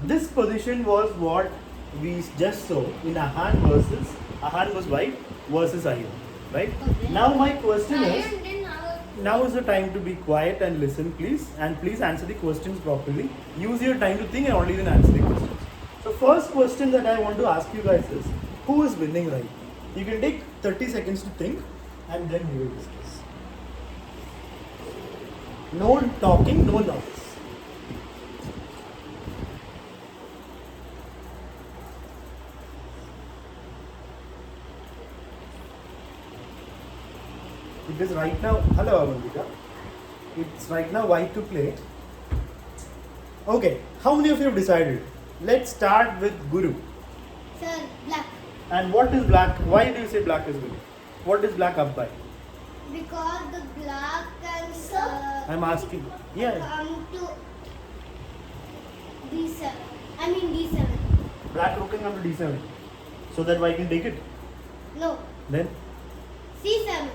This position was what we just saw in Ahan was white versus Ayun, right? Okay. Now my question is, Iron didn't have now is the time to be quiet and listen, please, and please answer the questions properly. Use your time to think and only then answer the questions. So first question that I want to ask you guys is, who is winning right now? You can take 30 seconds to think and then we will discuss. No talking, no noise. It is right now, hello Avantika. It's right now white to play. Okay, how many of you have decided? Let's start with Guru. Sir, black. And what is black? Why do you say black is winning? What is black up by? Because the black can I'm asking. Yeah, come to D7. I mean D7. black rook can come to d7. So that white can take it. No, Then, C7.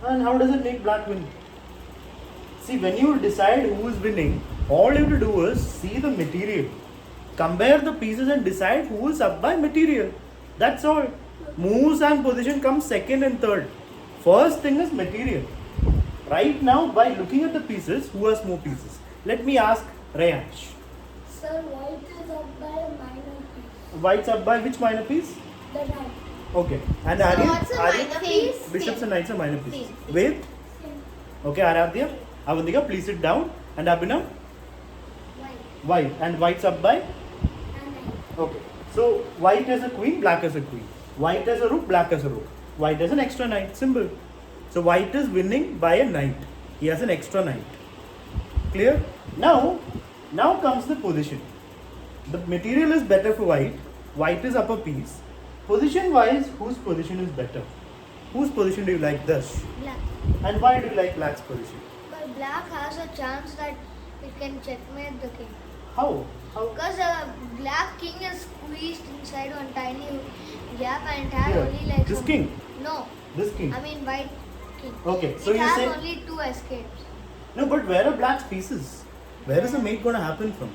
and how does it make black win? See, when you decide who is winning, all you have to do is see the material. Compare the pieces and decide who is up by material. That's all. Moves and position come second and third. First thing is material. Right now, by looking at the pieces, who has more pieces? Let me ask Rayansh. Sir, white is up by a minor piece. White's up by which minor piece? The knight. Okay. And So Aryan? what's a Aryan? minor piece? Bishops and knights are minor pieces. Same. Wait. Okay, Aradhya. Avantika, please sit down. And Abhinav? White White. And white's up by? and knight. Okay. So white has a queen, black has a queen. White has a rook, black has a rook. White has an extra knight. Simple. So white is winning by a knight. He has an extra knight. Clear? Now comes the position. The material is better for white. White is upper piece. Position wise, whose position is better? Whose position do you like this? Black. And why do you like black's position? But black has a chance that it can checkmate the king. How? How? Because black king is squeezed inside one tiny gap and it has Here. only like This some- king? No, This king? I mean white king. Okay, so it you has say... only two escapes. No, but where are black's pieces? Where is the mate going to happen from?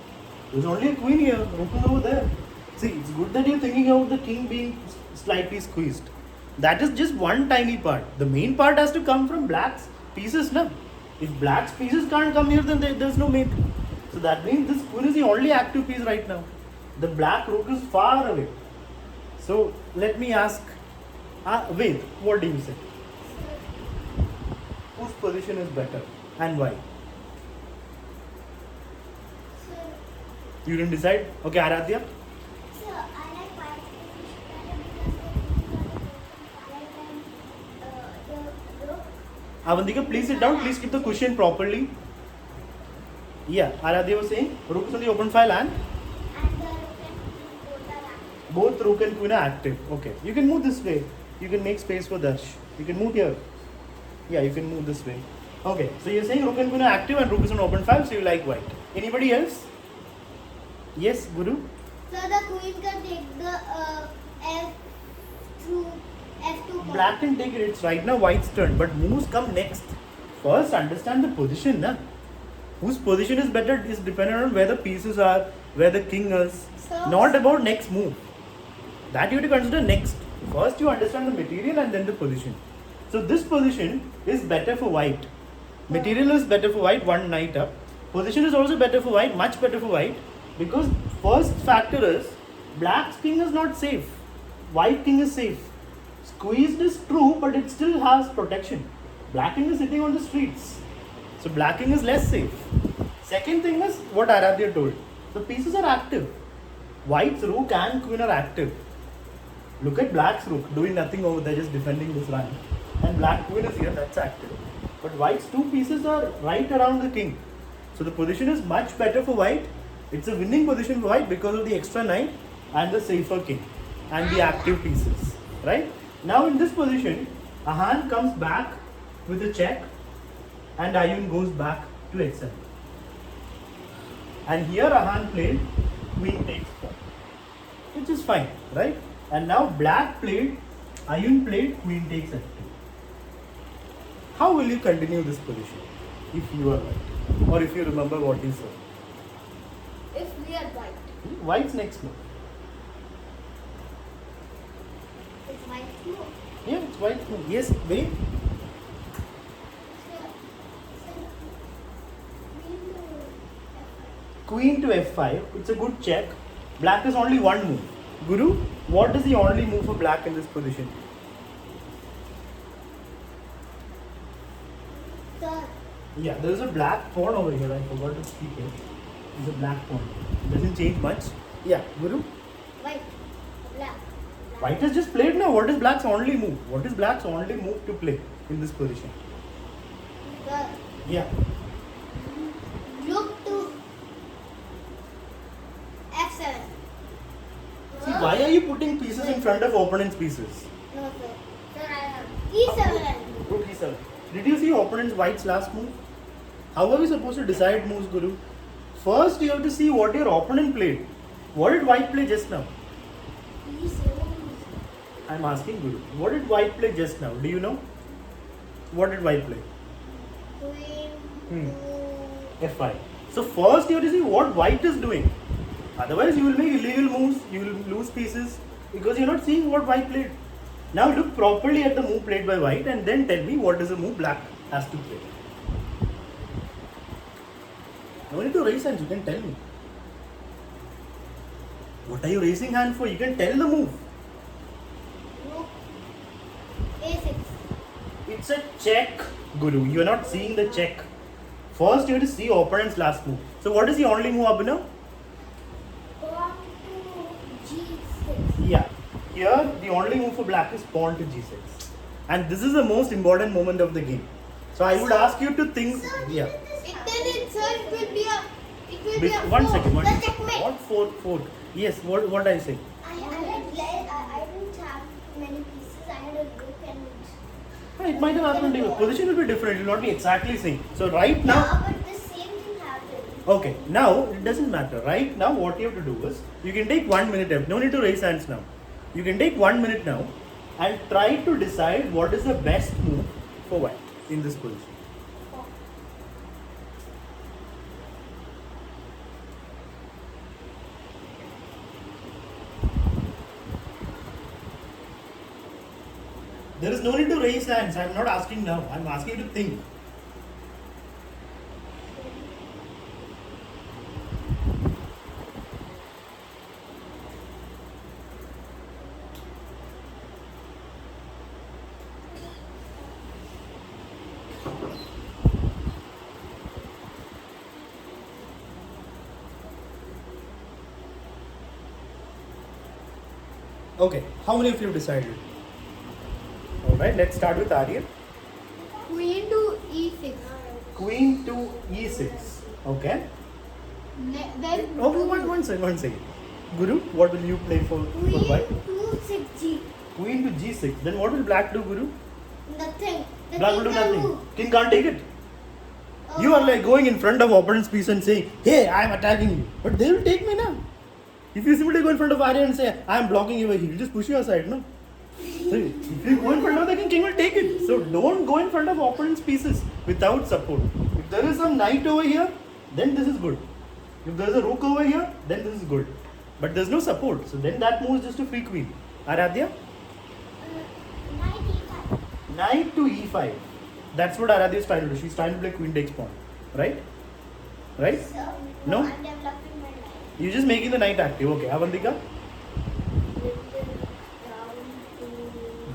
There's only a queen here. Rook is over there. See, it's good that you're thinking about the king being slightly squeezed. That is just one tiny part. The main part has to come from black's pieces now. If black's pieces can't come here, then there's no mate. So that means this queen is the only active piece right now. The black rook is far away. So let me ask, wait, what do you say? Whose position is better and why? You didn't decide? Okay, Aradhya? So I like white Avantika, please sit down. Please keep the cushion properly. Yeah, Aradhya was saying rook is on the open file and both rook and queen are active. Okay, you can move this way. You can make space for Darsh. You can move here. Yeah, you can move this way. Okay, so you're saying rook and queen are active and rook is on open file, so you like white. Anybody else? Yes, Guru? So the queen can take the F2 Black can take it. It's right now white's turn, but moves come next. First, understand the position, na? Whose position is better is dependent on where the pieces are, where the king is. So- Not about next move. That you have to consider next. First, you understand the material and then the position. So this position is better for white. Material is better for white, one knight up. Position is also better for white, much better for white. Because first factor is black's king is not safe. White king is safe. Squeezed is true, but it still has protection. Black king is sitting on the streets. So black king is less safe. Second thing is what Aradhya told. The pieces are active. White's rook and queen are active. Look at black's rook doing nothing over there, just defending this rank. And black queen is here, that's active. But white's two pieces are right around the king. So the position is much better for white. It's a winning position for white because of the extra knight and the safer king and the active pieces. Right? Now in this position, Ahan comes back with a check and Ayun goes back to h7. And here Ahan played queen takes pawn, which is fine, right? And now black played, Ayun played queen takes f2. How will you continue this position if you are right? Or if you remember what he said? if we are white. White's next move. It's white too. Yeah, it's white's move. Yes, wait. Queen to f5. It's a good check. Black is only one move. Guru, what is the only move for black in this position? Sir, Yeah, there is a black pawn over here. I forgot to speak it. There's a black pawn. It doesn't change much. Yeah, Guru. white, black. White has just played now. What is black's only move? What is black's only move to play in this position? Sir, Yeah. look to F7. See, why are you putting pieces in front of opponent's pieces? No, sir. Sir, I have E7. Rook e7. Did you see opponent's white's last move? How are we supposed to decide moves, Guru? First, you have to see what your opponent played. What did white play just now? E7. I'm asking Guru. What did white play just now? Do you know? What did white play? Queen Hmm. F5. So first you have to see what white is doing. Otherwise you will make illegal moves, you will lose pieces because you're not seeing what white played. Now look properly at the move played by white and then tell me what is the move black has to play. No need to raise hands, you can tell me. What are you raising hand for? You can tell the move. Rook A6. It's a check, Guru. You are not seeing the check. First you have to see opponent's last move. So what is the only move, Abhinav? Pawn to G6. Yeah. Here the only move for black is pawn to g6. And this is the most important moment of the game. So I would ask you to think. Yeah. It will be a One four. second. One The second. checkmate. What fourth? Yes. What I say? I didn't have many pieces. I had a rook and It might have happened to you. Position will be different. It will not be exactly same. So right now. yeah, but the same thing happened. Okay. Now it doesn't matter. Right now what you have to do is you can take 1 minute. No need to raise hands now. You can take 1 minute now and try to decide what is the best move for white in this position. There is no need to raise hands. I am not asking now. I am asking you to think. Okay, how many of you have decided? Alright, let's start with Aryan. Queen to E6. Queen to e6. Okay. Then Okay, one second. Guru, what will you play for white? Queen to 6G. Queen to g6. Then what will black do, Guru? Nothing. The Black will do king can nothing. move. King can't take it. You are like going in front of opponent's piece and saying, hey, I am attacking you. But they will take me now. If you simply go in front of Arya and say, I am blocking you, he will just push you aside, no? So if you go in front of the king will take it. So don't go in front of opponent's pieces without support. If there is some knight over here, then this is good. If there is a rook over here, then this is good. But there is no support. So then that move is just a free queen. Aradhya? Knight E5. Knight to e5. That's what Aradhya is trying to do. She's trying to play queen takes pawn. Right? Right? So, No? I'm developing my knight. You're just making the knight active. Okay. Avantika?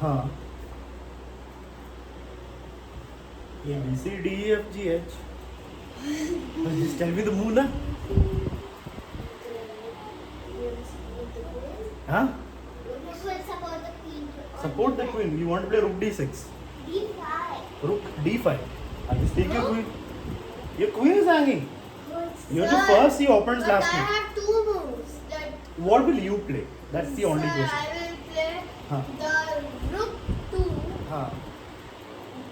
Huh. A, B, C, D, E, F, G, H. Just tell me the move, na? Huh? This will support the queen. Support the queen. You want to play rook D6. D5. Rook D5. I'll just take your queen. Your queen is hanging. You have to Sir, first see opponent's but last I move. have two moves. That What will you play? That's the only Sir, question. I will play Huh. the rook to Huh.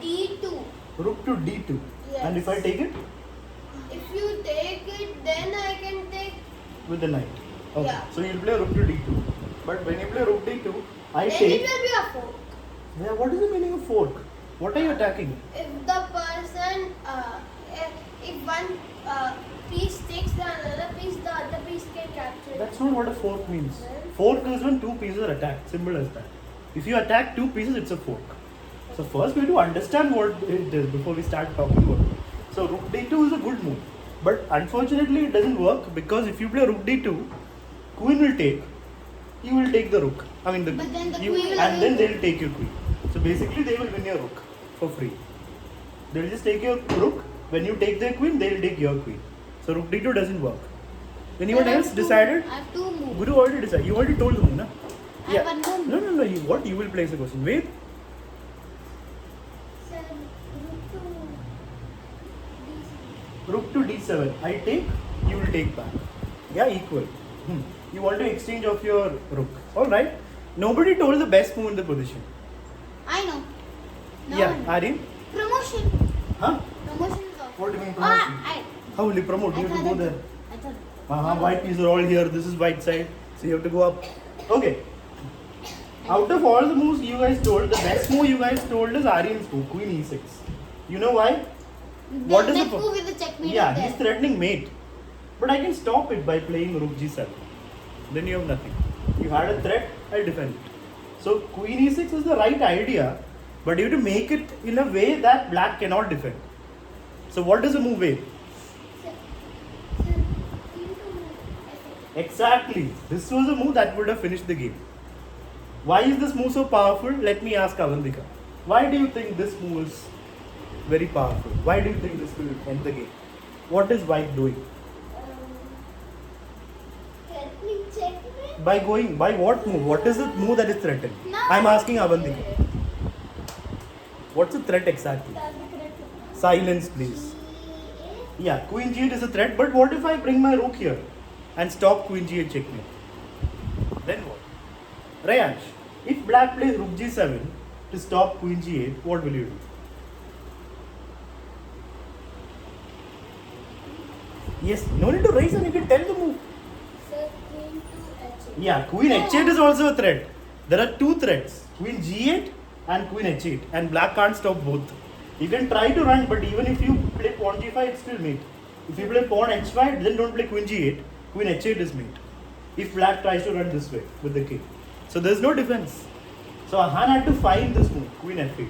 D2. Rook to D2. And if I Yes. take it? If you take it, then I can take. With the knight. Okay. Yeah. So you'll play rook to D2. But when you play rook D2, I Then take. it will be a fork. Yeah, what is the meaning of fork? What are you attacking? If the person, if one piece takes the another piece, the other piece can capture it. That's not what a fork means. Fork is when two pieces are attacked. Simple as that. If you attack two pieces, it's a fork. So first we have to understand what it is before we start talking about it. So rook d2 is a good move. But unfortunately it doesn't work because if you play rook d2, queen will take. You will take the rook. I mean But then the you, queen will and then win. they'll take your queen. So basically they will win your rook for free. They'll just take your rook. When you take their queen, they'll take your queen. So rook d2 doesn't work. Anyone Then I else have two- decided? I have two moves. Guru already decided. You already told the move, na? I have one more No, no, no. What? You will place the question. Wait. Sir, Rook to d7. I take. You will take back. Yeah, equal. You want to exchange of your rook. All right. Nobody told the best move in the position. I know. No Yeah, one. Aryan. Promotion. Huh? Promotion is off. What do you mean promotion? I How will you promote? You have to go thought there. I thought. White pieces are all here. This is white side. So you have to go up. Okay. Out of all the moves you guys told, the best move you guys told is Aryan's move, Queen e6. You know why? What The is the next po- move is the checkmate. Yeah, is he's there. threatening mate. But I can stop it by playing Rook g7. Then you have nothing. You had a threat, I defend it. So Queen e6 is the right idea, but you have to make it in a way that black cannot defend. So what does the move way? Exactly. This was a move that would have finished the game. Why is this move so powerful? Let me ask Avantika. Why do you think this move is very powerful? Why do you think this will end the game? What is white doing? Let me check it. By going, by what move? What is the move that is threatened? No. I'm asking Avantika. What's the threat exactly? That's the correct one. Silence, please. G8. Yeah, Queen g8 is a threat, but what if I bring my rook here and stop Queen g8 checkmate? Then what? Rayansh, if black plays Rook g7 to stop Queen g8, what will you do? Yes, no need to raise and you can tell the move. Sir, queen to h8. Yeah, Queen h8 is also a threat. There are two threats, Queen g8 and Queen h8, and black can't stop both. You can try to run, but even if you play pawn g5, it's still mate. If you play pawn h5, then don't play Queen g8. Queen h8 is mate. If black tries to run this way with the king. So there's no defense. So Ahan had to find this move, Queen f8.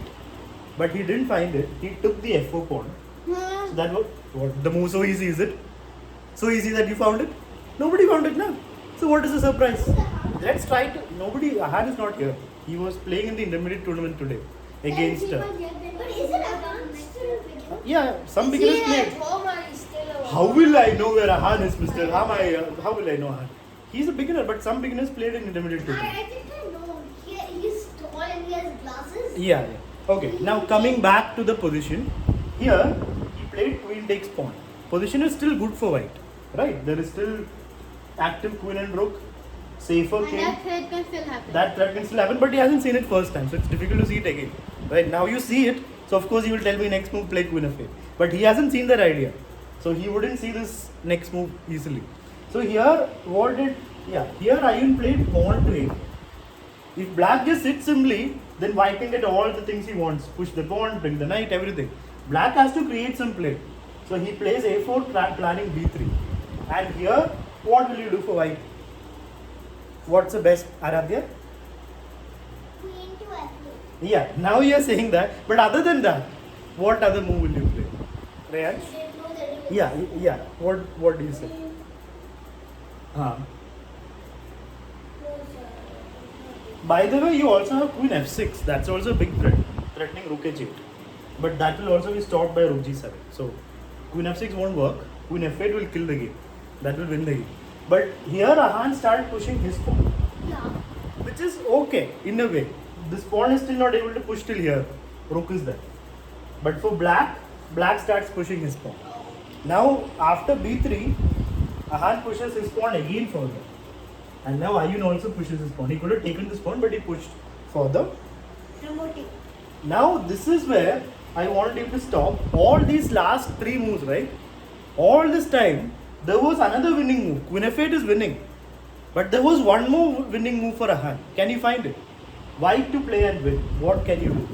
But he didn't find it. He took the f4 pawn. So that was what the move so easy, is it? So easy that you found it? Nobody found it now. So what is the surprise? Let's try to. Nobody. Ahan is not here. He was playing in the intermediate tournament today against. But isn't Ahan still beginner? Yeah, some beginners played. home or he's still a How will I know where Ahan is, Mister? How will I know Ahan? He's a beginner, but some beginners played in intermediate tournament. I think I know. He's tall and he has glasses. Yeah. Okay. Now coming back to the position, here he played queen takes pawn. Position is still good for white, right? There is still active queen and rook, safer And king. that threat can still happen. That threat can still happen, but he hasn't seen it first time, so it's difficult to see it again. Right now you see it, so of course he will tell me next move play queen f8. But he hasn't seen that idea, so he wouldn't see this next move easily. So here, here Ayun played pawn trade. If black just sits simply, then white can get all the things he wants. Push the pawn, bring the knight, everything. Black has to create some play. So he plays a4 planning b3. And here, what will you do for white? What's the best, Aradhya? Queen to f8. Yeah, now you are saying that. But other than that, what other move will you play? Rayansh? Yeah. What do you say? By the way, you also have Queen f6. That's also a big threat, threatening Rook h8. But that will also be stopped by Rook g7. So Queen f6 won't work. Queen f8 will kill the game. That will win the game. But here Ahan started pushing his pawn, Yeah. which is okay in a way. This pawn is still not able to push till here. Rook is there. But for black, black starts pushing his pawn. Now after b3, Ahan pushes his pawn again further. And now Ayun also pushes his pawn. He could have taken this pawn, but he pushed further. Promoting. Now this is where I want you to stop all these last three moves, right? All this time, there was another winning move. Queen f8 is winning. But there was one more winning move for Ahan. Can you find it? White to play and win. What can you do?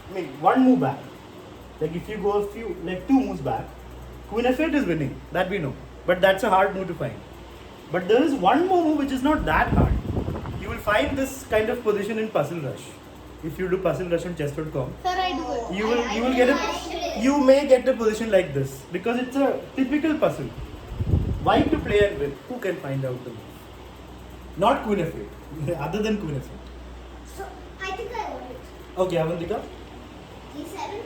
I mean, one move back. Like if you go two moves back, Queen f8 is winning, that we know. But that's a hard move to find. But there is one more move which is not that hard. You will find this kind of position in Puzzle Rush. If you do Puzzle Rush on chess.com, Sir, I do it. you will get a, you may get a position like this because it's a typical puzzle. White to play and win. Who can find out the move? Not Queen f8. Other than Queen f8. So I think I got it. Okay, Avantika. D7.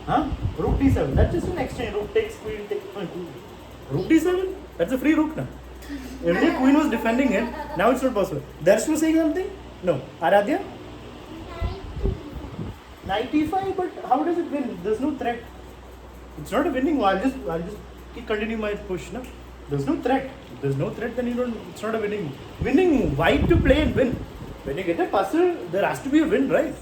Huh? Rook d7. That's just an exchange. Rook takes queen, takes queen. Rook d7? That's a free rook now. Earlier queen was defending it. Now it's not possible. Darsh was saying something? No. Aradhya? Knight e5, but how does it win? There's no threat. It's not a winning one. I'll just continue my push. No? There's no threat. If there's no threat, then you don't. It's not a winning move. Winning move. White to play and win. When you get a puzzle, there has to be a win, right?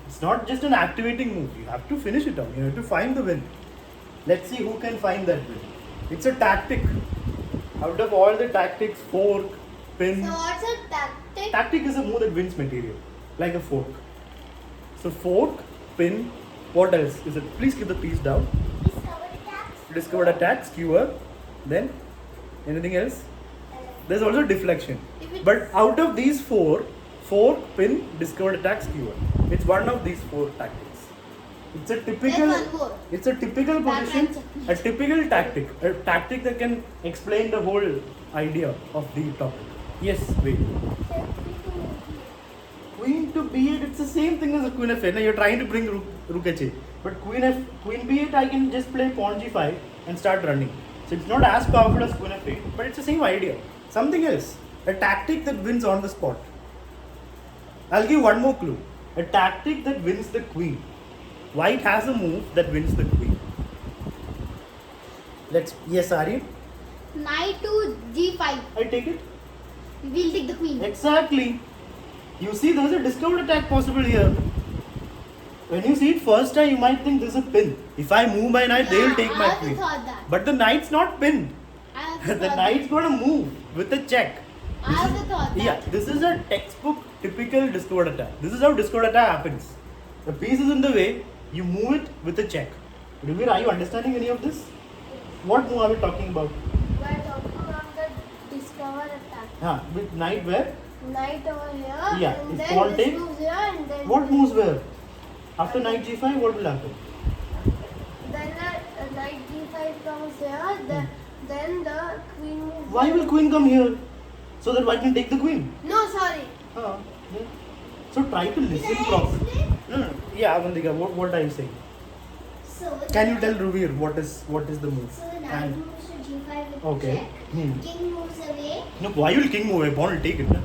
It's not just an activating move. You have to finish it out. You have to find the win. Let's see who can find that win. It's a tactic. Out of all the tactics, fork, pin. So what's a tactic? Tactic is a move that wins material, like a fork. So fork, pin. What else is it? Please keep the piece down. Discovered attacks. Discovered attack, skewer. Then anything else? There's also deflection. But out of these four, fork, pin, discovered attack, skewer. It's one of these four tactics. It's a typical. There's one more. It's a typical position, a typical tactic, a tactic that can explain the whole idea of the topic. Yes, wait. Queen to b8, it's the same thing as a queen f8. Now you're trying to bring rook h8, but queen b8, I can just play pawn g5 and start running. So it's not as powerful as queen f8, but it's the same idea. Something else, a tactic that wins on the spot. I'll give one more clue. A tactic that wins the queen. White has a move that wins the queen. Yes, Aryan? Knight to g5. I take it. We'll take the queen. Exactly. You see, there's a discovered attack possible here. When you see it first time, you might think there's a pin. If I move my knight, they will take I my also queen. thought that. But the knight's not pinned. I also The thought knight's got to move with a check. I also thought that. Yeah, this is a textbook typical discovered attack. This is how discovered attack happens. The piece is in the way, you move it with a check. Rivir, are you understanding any of this? What move are we talking about? We're talking about the discover attack. With knight where? Knight over here. Yeah, And if then pawn this takes- moves here and then. What moves where? After knight g5, what will happen? Then knight g5 comes here. Then the queen moves. Why will queen come here? So that white can take the queen. No, sorry. Yeah. So try to listen properly. No. Yeah, Avantika, what are you saying? So Can you tell Ruvir what is the move? So the knight And moves to g5 with Okay. check. King moves away. no, why will king move away? Pawn will take it. No?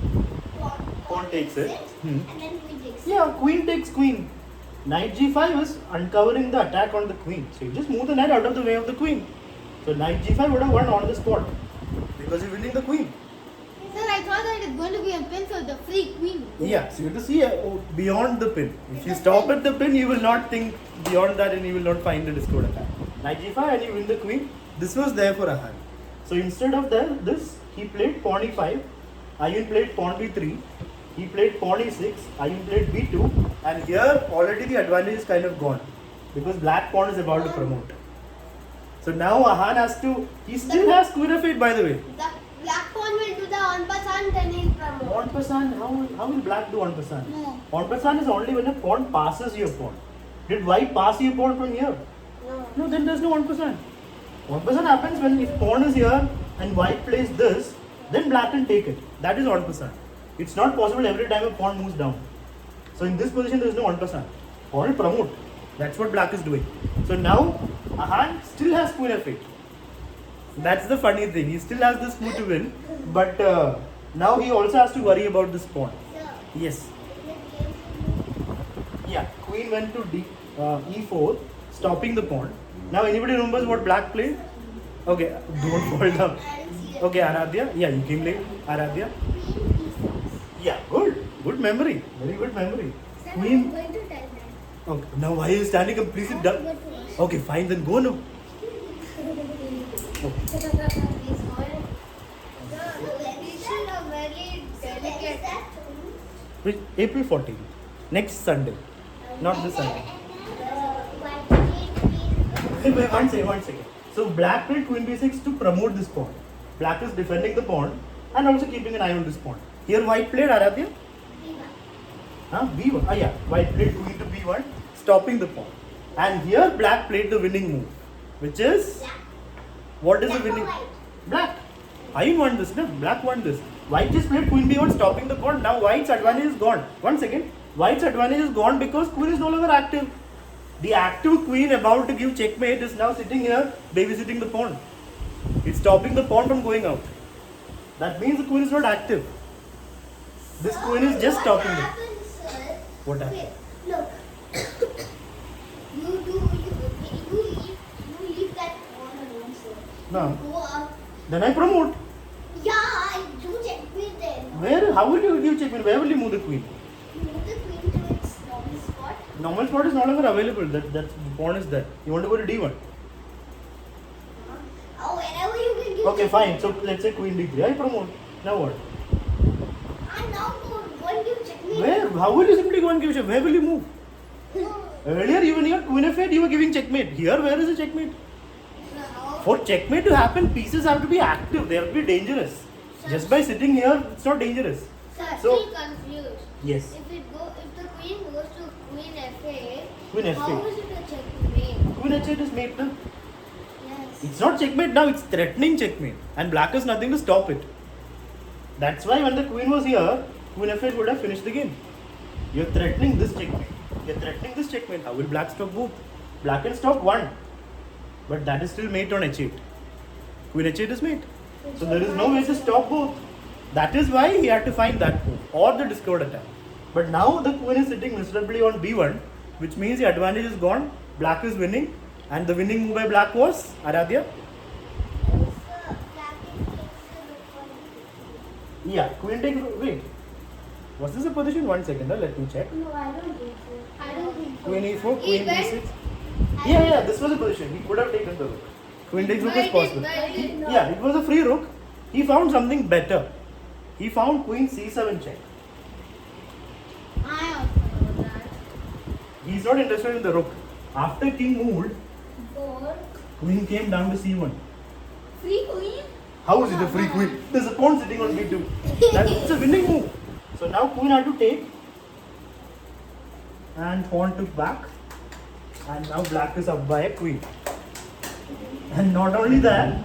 Pawn takes it. And then queen takes it. Yeah, queen takes queen. Knight g5 is uncovering the attack on the queen. So you just move the knight out of the way of the queen. So knight g5 would have won on the spot because you're winning the queen. Sir, I thought that it's going to be a pin for the free queen. Yeah, so you have to see beyond the pin. If you stop at the pin, you will not think beyond that and you will not find the discovered attack. Knight g5 and you win the queen. This was there for Ahan. So instead of this, he played pawn e5. Ayun played pawn b3. He played pawn e6. Ayun played b2. And here already the advantage is kind of gone because black pawn is about to promote. So now Ahan has to. He still has queen f8, by the way. The black pawn will do the en passant, then he'll promote. En passant, how will black do en passant? No. En passant is only when a pawn passes your pawn. Did white pass your pawn from here? No. No, then there's no en passant. En passant happens when if pawn is here and white plays this, then black can take it. That is en passant. It's not possible every time a pawn moves down. So in this position there is no en passant. Pawn will promote. That's what black is doing. So now Ahan still has queen f8. That's the funny thing. He still has this move to win, but now he also has to worry about this pawn. So, Yes. the game Yeah. Queen went to e4, stopping the pawn. Now anybody remembers what black played? Okay, don't fall down. Okay, Aradhya. Yeah, you came late. Aradhya. queen e6. Yeah, good memory. Very good memory. Sir, Queen. I'm going to tell them. Okay. Now why are you standing up? Please sit down. Okay, fine. Then go now. Okay. This whole position are very delicate. Which April 14th. Next Sunday. Not this Sunday. Wait, one second. So black played queen b6 to promote this pawn. Black is defending the pawn and also keeping an eye on this pawn. Here white played Aradhya. B1. Ah, yeah. White played queen to b1, stopping the pawn. And here black played the winning move, which is what is the winning? Black. I won this, no? Black won this. White just played queen b1, stopping the pawn. Now white's advantage is gone. 1 second. White's advantage is gone because queen is no longer active. The active queen about to give checkmate is now sitting here babysitting the pawn. It's stopping the pawn from going out. That means the queen is not active. This queen is just stopping it. What happened? Look. You leave that pawn alone, sir. No. Go up. Then I promote. Yeah, I do checkmate then. Where? How will you give checkmate? Where will you move the queen? Move the queen to its normal spot. Normal spot is no longer available. That pawn is there. You want to go to d1. Oh, whenever you can give Okay, checkmate. fine. So let's say queen d3. I promote. Now what? I'm now going to give checkmate. Where? How will you simply go and give checkmate? Where will you move? No. Earlier, even here, queen f8, you were giving checkmate. Here, where is the checkmate? No. For checkmate to happen, pieces have to be active. They have to be dangerous. Just by sitting here, it's not dangerous. Sir, So- still confused. Yes. If the queen goes to queen f8, Queen how f8. is it a checkmate? Queen h8 is mate, no? Yes. It's not checkmate now, it's threatening checkmate. And black has nothing to stop it. That's why when the queen was here, queen f8 would have finished the game. You're threatening this checkmate. You're threatening this checkmate. How will black stop both? Black can stop one. But that is still mate on h8. Queen h8 is mate. So there is no way to stop both. That is why he had to find that move or the discovered attack. But now the queen is sitting miserably on b1, which means the advantage is gone. Black is winning. And the winning move by black was Aradhya. Yeah, queen take. Wait. Was this a position? 1 second, let me check. No, I don't think so. I don't think so. Queen e4, He queen went- d6. Yeah, this was a position. He could have taken the rook. Queen takes rook is possible. Yeah, it was a free rook. He found something better. He found queen c7 check. I also know that. He's not interested in the rook. After king moved, Four. queen came down to c1. Free queen? How is it a free queen? There's a pawn sitting on b2. That's a winning move. So now queen had to take. And pawn took back. And now black is up by a queen. And not only that,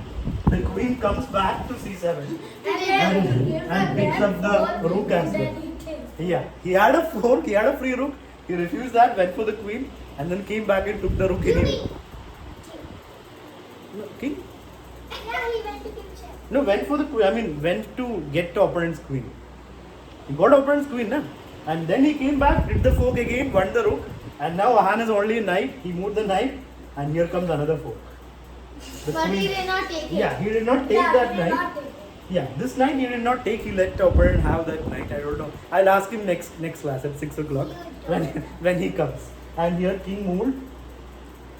the queen comes back to c7 and picks up the rook as well. Yeah, he had a fork, he had a free rook. He refused that, went for the queen, and then came back and took the rook anyway. No, king? Yeah, he went to give check. No, went for the queen. I mean, went to get the opponent's queen. He got opponent's queen, na? And then he came back, did the fork again, won the rook. And now Ahan is only a knight. He moved the knight, and here comes another fork. The But he queen- did not take it. Yeah, he did not take that knight. Yeah, this knight he did not take. He let the opponent have that knight. I don't know. I'll ask him next class at 6 o'clock when he comes. And here king moved.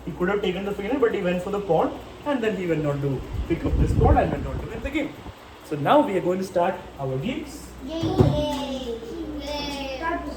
He could have taken the final, but he went for the pawn, and then he went on to pick up this pawn and went on to win the game. So now we are going to start our games. Yay! Yay! That was